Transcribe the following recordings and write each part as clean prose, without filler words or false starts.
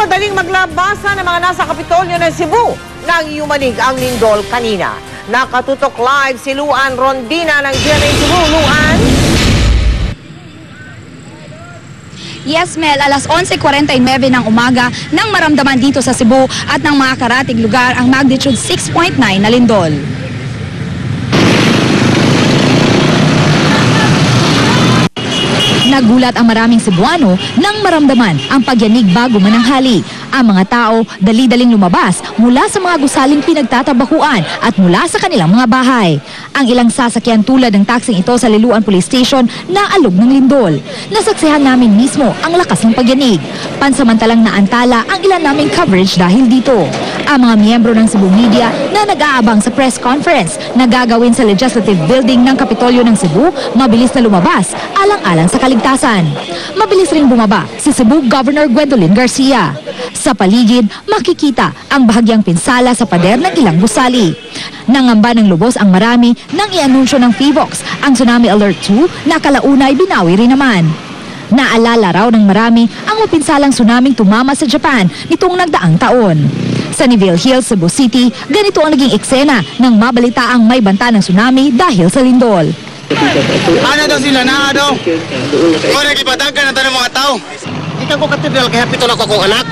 madaling maglabasan ng mga nasa Kapitolyo ng Cebu nang yumanig ang lindol kanina. Nakatutok live si Luan Rondina ng GMA Cebu. Luan? Yes, Mel, alas 11:49 ng umaga nang maramdaman dito sa Cebu at ng mga karatig lugar ang magnitude 6.9 na lindol. Nagulat ang maraming Cebuano nang maramdaman ang pagyanig bago mananghali. Ang mga tao dali-daling lumabas mula sa mga gusaling pinagtatabakuan at mula sa kanilang mga bahay. Ang ilang sasakyan tulad ng taksing ito sa Liloan Police Station naalog ng lindol. Nasaksihan namin mismo ang lakas ng pagyanig. Pansamantalang naantala ang ilan naming coverage dahil dito. Ang mga miyembro ng Cebu Media na nag-aabang sa press conference na gagawin sa Legislative Building ng Kapitolyo ng Cebu, mabilis na lumabas alang-alang sa kaligtasan. Mabilis ring bumaba si Cebu Governor Gwendolyn Garcia. Sa paligid, makikita ang bahagyang pinsala sa pader ng ilang gusali. Nangamba ng lubos ang marami nang i-anunsyo ng PHIVOX ang Tsunami Alert 2 na kalaunay binawi rin naman. Naalala raw ng marami ang mapinsalang tsunaming tumama sa Japan nitong nagdaang taon. Sa Neville Hills, Cebu City, ganito ang naging eksena nang mabalita ang may banta ng tsunami dahil sa lindol. Ano daw sila na ano? Kung nagipadagan na tayo ng mga tao. Gikan ko katedral kaya pito na ko akong anak.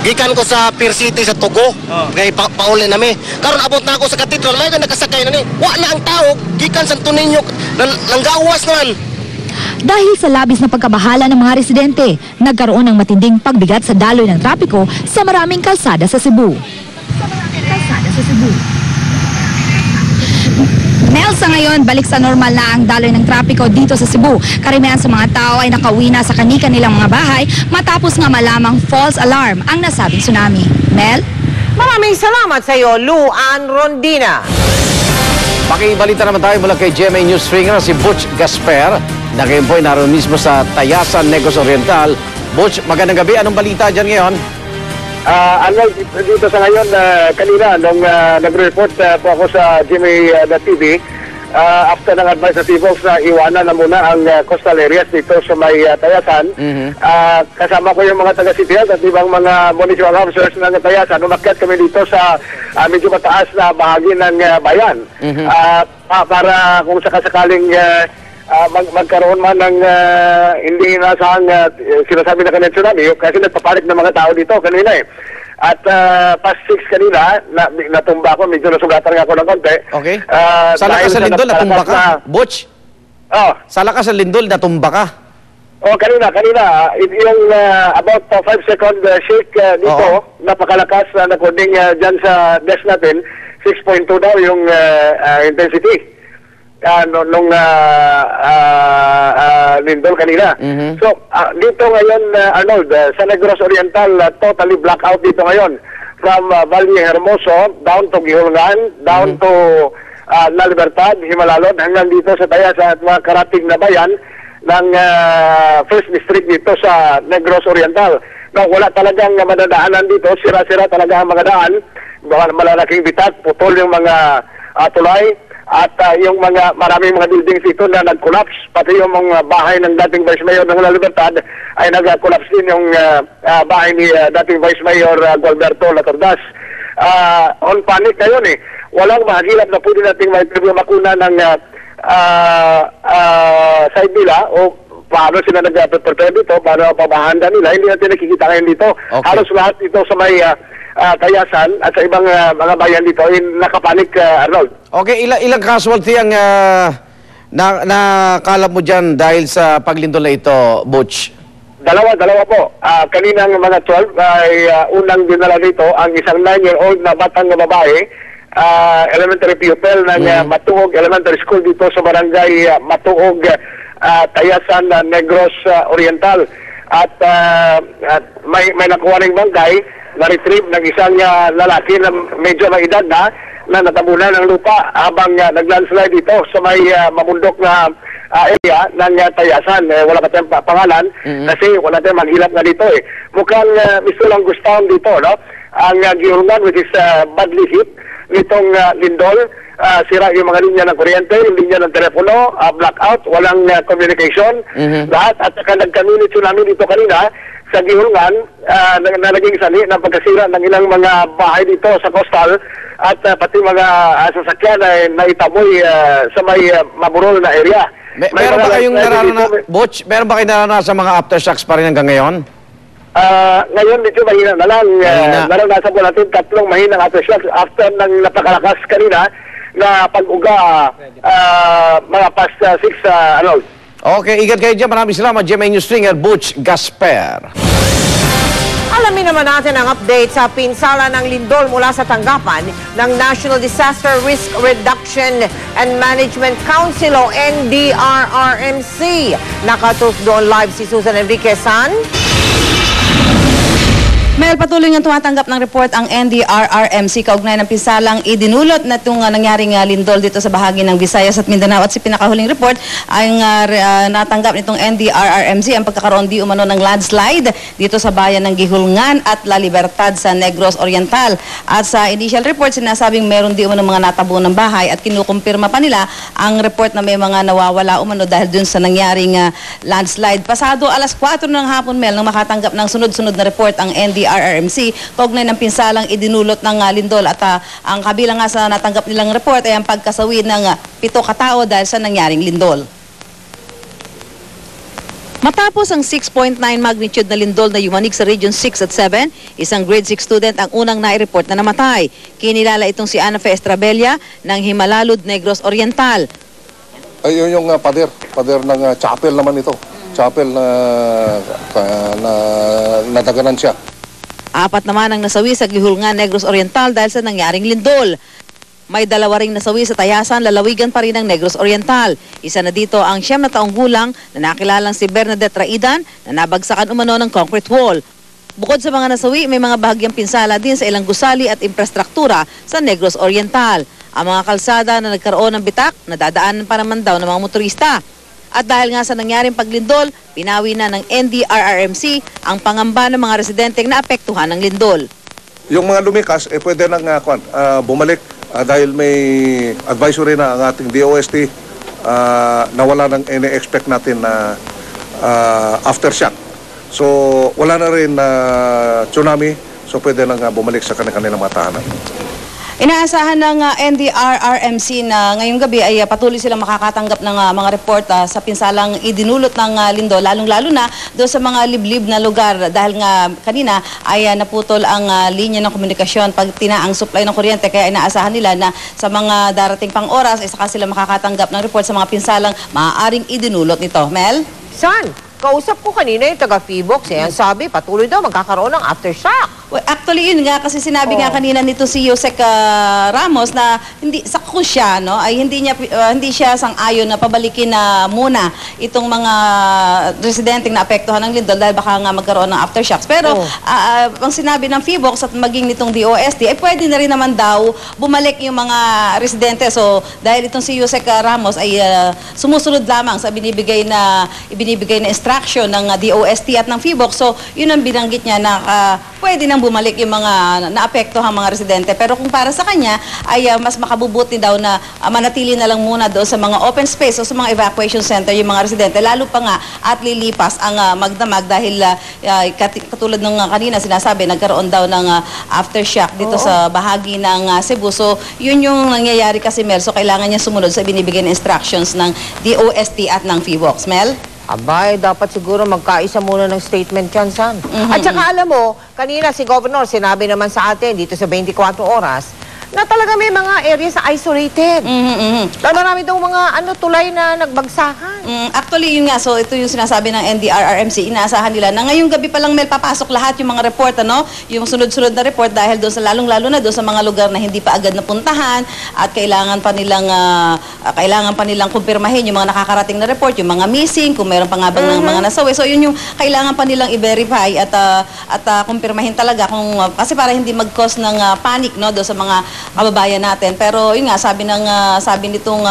Gikan ko sa Pier City sa Tugo. Kaya pauli nami. Karon abot na ako sa katedral, may nakasakay na ni. Wa na ang tao, gikan sa Tuninyo nang gawas naman. Dahil sa labis na pagkabahala ng mga residente, nagkaroon ng matinding pagbigat sa daloy ng trapiko sa maraming kalsada sa Cebu. Mel, sa ngayon, balik sa normal na ang daloy ng trapiko dito sa Cebu. Karamihan sa mga tao ay nakauwi na sa kani-kanilang mga bahay matapos nga malamang false alarm ang nasabing tsunami. Mel? Maraming salamat sa iyo, Luan Rondina. Pakibalita naman tayo mula kay GMA News Stringer si Butch Gasper na ngayon po ay naroon mismo sa Tayasan, Negros Oriental. Butch, magandang gabi. Anong balita dyan ngayon? Dito sa ngayon, kanina, nung nag-report po ako sa GMA.TV, after ng advice sa PHIVOX na iwanan na muna ang coastal areas dito sa may Tayasan, kasama ko yung mga taga-city at ibang mga municipal officers ng Tayasan, umakyat kami dito sa medyo mataas na bahagi ng bayan. Para kung sakasakaling magkaroon man ng hindi nasahang sinasabi na kanina tsunami kasi nagpapanik ng mga tao dito kanina eh. At past 6 kanina, natumba ako, medyo nasugatan nga ako ng konti. Okay. Sa lakas sa lindol, natumba ka? Butch? Sa lakas sa lindol, natumba ka? Kanina. Yung about 5-second shake dito, napakalakas na according dyan sa desk natin, 6.2 daw yung intensity. Nung lindol kanina. So, dito ngayon, Arnold, sa Negros Oriental, totally blackout dito ngayon. From Valle Hermoso, down to Gihulngan, down to La Libertad, Himalalod, hanggang dito sa Tayasan at mga karating na bayan ng First District dito sa Negros Oriental. No, wala talagang madadaanan dito, sira-sira talaga ang mga daan, malalaking bitak, putol yung mga tulay, at yung maraming mga buildings dito na nag-collapse, pati yung mga bahay ng dating Vice Mayor ng La Libertad ay nag-collapse din yung bahay ni dating Vice Mayor Gualberto Latordas. On panic ngayon eh. Walang mahagilap na pwede nating may makuna ng side nila o paano sila nag-prepare dito, paano pabahanda nila. Hindi natin nakikita ngayon dito. Okay. Halos lahat dito sa may Tayasan at sa ibang mga bayan dito ay nakapanik, Arnold. Okay, ilang casualty ang nakalap mo dyan dahil sa paglindol na ito, Butch? Dalawa po. Kaninang mga 12 ay unang dinala dito ang isang 9-year-old na batang babae, elementary pupil ng Matuog Elementary School dito sa barangay Matuog, Tayasan, Negros Oriental. At may nakuha ring bangkay na-retrieve ng isang lalaki na medyo may edad na natabunan ng lupa habang nag-landslide dito sa may mamundok na area ng Tayasan. Wala pa tayong pangalan kasi wala tayong maghilap na dito eh. Mukhang misto lang gustahan dito, no? Ang Gihulngan, which is badly hit nitong lindol. Sira yung mga linya ng kuryente, yung linya ng telepono, blackout, walang communication. Lahat at saka nagkamini tsunami dito kanina sa Gihulngan na naging sali ng pagkasira ng ilang mga bahay dito sa coastal at pati mga sasakyan ay naitamoy sa may maburol na area. Meron ba kayong naranasan, Butch, meron ba kayong naranasan mga aftershocks pa rin hanggang ngayon? Ngayon medyo mahina na lang. Naranasan po natin 3 mahinang aftershocks after ng napakalakas kanina na pag-uga mga past 6 Arnold. Okay, ingat kayo dyan. Maraming salamat, GMA News Stringer, Butch Gasper. Alamin naman natin ang update sa pinsala ng lindol mula sa tanggapan ng National Disaster Risk Reduction and Management Council o NDRRMC. Nakatutok doon live si Susan Enriquez. Mel, patuloy nga tumatanggap ng report ang NDRRMC kaugnay ng pinsalang idinulot na itong nangyaring lindol dito sa bahagi ng Visayas at Mindanao. At si pinakahuling report ay natanggap nitong NDRRMC ang pagkakaroon di umano ng landslide dito sa bayan ng Gihulngan at La Libertad sa Negros Oriental. At sa initial report, sinasabing meron di umano mga natabo ng bahay at kinukumpirma pa nila ang report na may mga nawawala umano dahil dun sa nangyaring landslide. Pasado alas 4 ng hapon, Mel, nang makatanggap ng sunod-sunod na report ang NDRRMC kaugnay ng pinsalang idinulot ng lindol at ang kabilang nga sa natanggap nilang report ay ang pagkasawi ng 7 katao dahil sa nangyaring lindol. Matapos ang 6.9 magnitude na lindol na yumanig sa Region 6 at 7, isang grade 6 student ang unang nai-report na namatay. Kinilala itong si Ana Fe Estrabella ng Himalalud, Negros Oriental. Ayun yung pader ng chapel naman ito. Chapel na nadaganan siya. 4 naman ang nasawi sa Gihulngan, Negros Oriental dahil sa nangyaring lindol. May 2 ring nasawi sa Tayasan, lalawigan pa rin ng Negros Oriental. Isa na dito ang 9 na taong gulang na nakilalang si Bernadette Raidan na nabagsakan umano ng concrete wall. Bukod sa mga nasawi, may mga bahagyang pinsala din sa ilang gusali at infrastruktura sa Negros Oriental. Ang mga kalsada na nagkaroon ng bitak, nadadaanan pa naman daw ng mga motorista. At dahil nga sa nangyaring paglindol, pinawi na ng NDRRMC ang pangamba ng mga residenteng naapektuhan ng lindol. Yung mga lumikas, pwede nang bumalik dahil may advisory na ang ating DOST na wala nang ini-expect natin na aftershock. So wala na rin tsunami, so pwede nang bumalik sa kanilang mga tahanan. Inaasahan ng NDRRMC na ngayong gabi ay patuloy silang makakatanggap ng mga report sa pinsalang idinulot ng lindol, lalong-lalo na doon sa mga liblib na lugar dahil nga kanina ay naputol ang linya ng komunikasyon pag tinaang supply ng kuryente, kaya inaasahan nila na sa mga darating pang oras ay saka sila makakatanggap ng report sa mga pinsalang maaaring idinulot nito. Mel? San? Kausap ko kanina yung taga-Feebox. Ang sabi, patuloy daw magkakaroon ng aftershock. Well, actually, yun nga, kasi sinabi nga kanina nito si Yusek Ramos na hindi, sakto siya, no, ay hindi siya sang-ayon na pabalikin na muna itong mga residenteng naapektuhan ng lindol dahil baka nga magkaroon ng aftershocks. Pero, ang sinabi ng Feebox at maging nitong DOST, ay pwede na rin naman daw bumalik yung mga residente. So, dahil itong si Yusek Ramos ay sumusunod lamang sa ibinibigay na instruction ng DOST at ng Feebox. So, yun ang binanggit niya na pwede nang bumalik yung mga naapektuhang mga residente. Pero kung para sa kanya, ay mas makabubuti daw na manatili na lang muna doon sa mga open space o sa mga evacuation center yung mga residente. Lalo pa nga at lilipas ang magdamag dahil katulad ng kanina sinasabi, nagkaroon daw ng aftershock dito sa bahagi ng Cebu. So, yun yung nangyayari kasi, Mel. So, kailangan niya sumunod sa binibigay na instructions ng DOST at ng Feebox. Mel? Abay, dapat siguro magkaisa muna ng statement yan, San. At saka alam mo, kanina si Governor sinabi naman sa atin dito sa 24 oras na talaga may mga areas na isolated. Marami daw mga tulay na nagbagsakan. Actually, yun nga. So, ito yung sinasabi ng NDRRMC. Inaasahan nila na ngayong gabi pa lang, Mel, papasok lahat yung mga report, yung sunod-sunod na report dahil doon sa lalong-lalo na doon sa mga lugar na hindi pa agad napuntahan at kailangan pa nilang kumpirmahin yung mga nakakarating na report, yung mga missing, kung meron pa nga bang mga nasawi. So, yun yung kailangan pa nilang i-verify at kumpirmahin talaga kasi para hindi mag-cause ng panic, no, doon sa mga kababayan natin. Pero yun nga, sabi nitong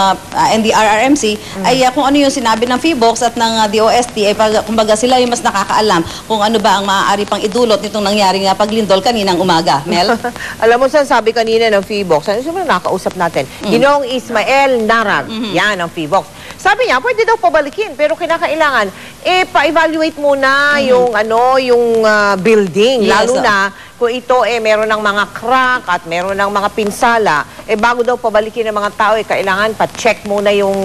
NDRRMC ay kung ano yung sinabi ng Feebox at ng DOST ay kumbaga sila yung mas nakakaalam kung ano ba ang maaari pang idulot nitong nangyaring paglindol kaninang umaga. Mel? Alam mo, San, sabi kanina ng Feebox, ano sabi nakakausap natin? Ginoong Ismael Narag. Yan ang Feebox. Sabi niya, pwede daw pabalikin, pero kinakailangan pa-evaluate muna yung building, Yes, lalo na kung ito meron ng mga crack at meron ng mga pinsala, bago daw pabalikin ng mga tao, kailangan pa-check muna yung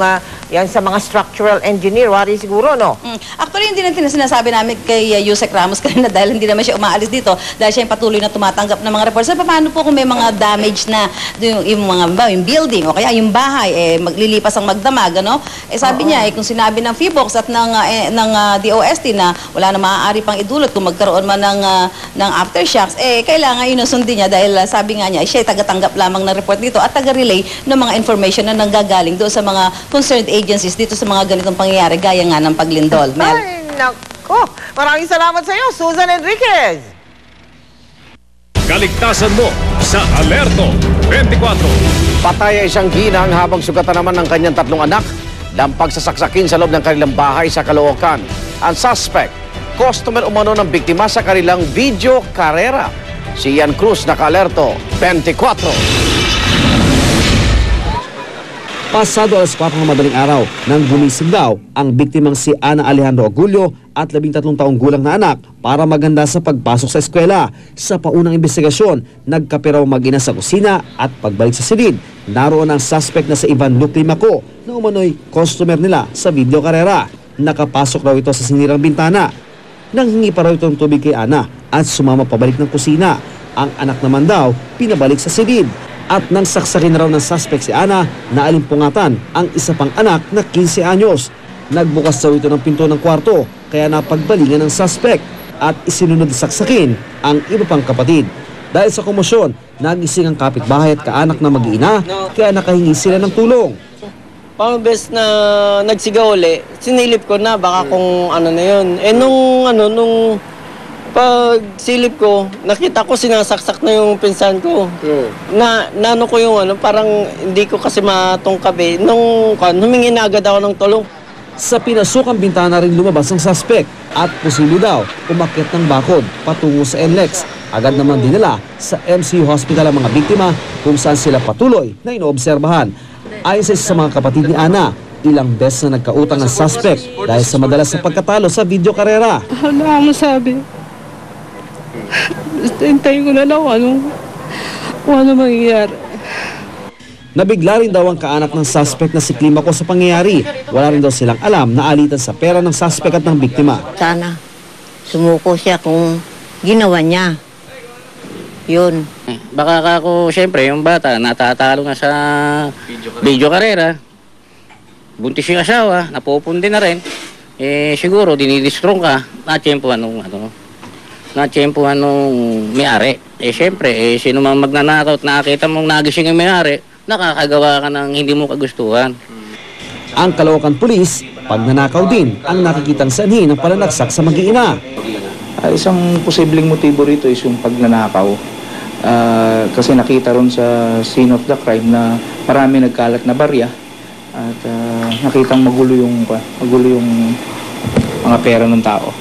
yan sa mga structural engineer, wari siguro, no? Actually, hindi natin sinasabi namin kay Yusek Ramos kanina dahil hindi naman siya umaalis dito dahil siya yung patuloy na tumatanggap ng mga reports. So, paano po kung may mga damage na yung building o kaya yung bahay, maglilipas ang magdamag, ano? Sabi niya, kung sinabi ng FIBOX at ng DOST na wala na maaari pang idulot kung magkaroon man ng aftershocks, kailangan inusundin niya dahil sabi nga niya, siya ay tagatanggap lamang ng report dito at taga-relay ng mga information na nanggagaling doon sa mga concerned agencies dito sa mga ganitong pangyayari gaya nga ng paglindol. Ay, nako! Maraming salamat sa iyo, Susan Enriquez! Kaligtasan mo sa Alerto 24. Patay ay isang ginang habang sugatan naman ng kanyang 3 anak. Lampag sa saksakin sa loob ng kanilang bahay sa Caloocan. Ang suspect, customer umano ng biktima sa kanilang video karera. Si Ian Cruz, naka-alerto 24. Pasado alas 4 ng madaling araw nang gumising daw ang biktimang si Ana Alejandro Agulio at 13 taong gulang na anak para maganda sa pagpasok sa eskwela. Sa paunang investigasyon, nagkape raw mag-ina sa kusina at pagbalik sa silid, naroon ang suspect na si Ivan Luc Limaco na umano'y customer nila sa video karera. Nakapasok raw ito sa sinirang bintana. Nanghingi pa raw itong tubig kay Ana at sumama pabalik ng kusina. Ang anak naman daw pinabalik sa silid. At nang saksakin na raw ng suspect si Ana, naalimpungatan ang isa pang anak na 15 anyos. Nagbukas daw ito ng pinto ng kwarto, kaya napagbalingan ng suspect at isinunod saksakin ang iba pang kapatid. Dahil sa komosyon, nagising ang kapitbahay at kaanak na mag-iina, kaya nakahingi sila ng tulong. Pamabes na nagsigaw uli, sinilip ko na baka kung ano na yun. Nung pag silip ko, nakita ko sinasaksak na yung pinsan ko. Nano ko yung parang hindi ko kasi matungkab eh. Humingi na agad ako ng tulong. Sa pinasukang bintana rin lumabas ang suspect at posible daw umakyat ng bakod patungo sa NLEX. Agad naman dinala sa MCU Hospital ang mga biktima kung saan sila patuloy na inoobserbahan. Ayon sa isa sa mga kapatid ni Ana, ilang beses na nagkautang ang suspect dahil sa madalas sa pagkatalo sa video karera. Ano ang masabi? Hintayin ko na lang ano mangyayari. Nabigla rin daw ang kaanak ng suspect na si Limaco sa pangyayari. Wala rin daw silang alam na alitan sa pera ng suspect at ng biktima. Sana sumuko siya kung ginawa niya. Yun. Baka ako, siyempre, yung bata, natatalo nga sa video karera. Buntis yung asawa, napupundi na rin. Siguro, dinidistrong ka, natsyempuhan nung may-ari. Siyempre, sino man magnanakaw at nakakita mong nagising yung may-ari, nakakagawa ka ng hindi mo kagustuhan. Ang Caloocan Police, pagnanakaw din ang nakikitang sanhi ng pananaksak sa mag-iina. Isang posibleng motibo rito is yung pagnanakaw. Kasi nakita ron sa scene of the crime na marami nagkalat na barya at nakitang magulo yung mga pera ng tao.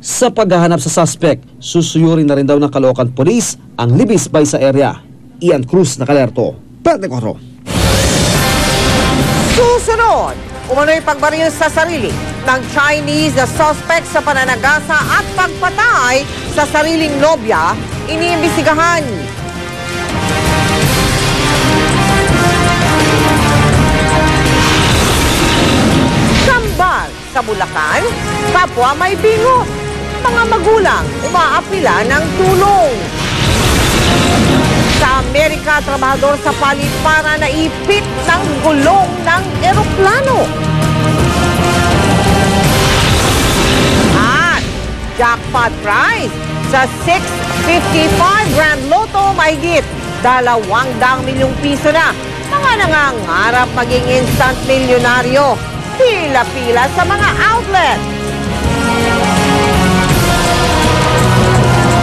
Sa paghahanap sa suspect, susuyurin na rin daw ng Caloocan Police ang Libis Bay sa area. Ian Cruz, naka-alerto 24. Susunod, umano'y pagbaril sa sarili ng Chinese na suspect sa pananagasa at pagpatay sa sariling nobya, iniimbestigahan. Kambal sa Bulacan, kapwa may bingot. Mga magulang umaapila ng tulong. Sa Amerika, trabahador sa paliparan na ipit ng gulong ng eroplano. At jackpot prize sa 655 Grand Lotto mahigit 200 milyong piso na. Mga nangangarap maging instant milyonaryo. Pila-pila sa mga outlet.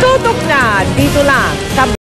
Tutok na dito lang sa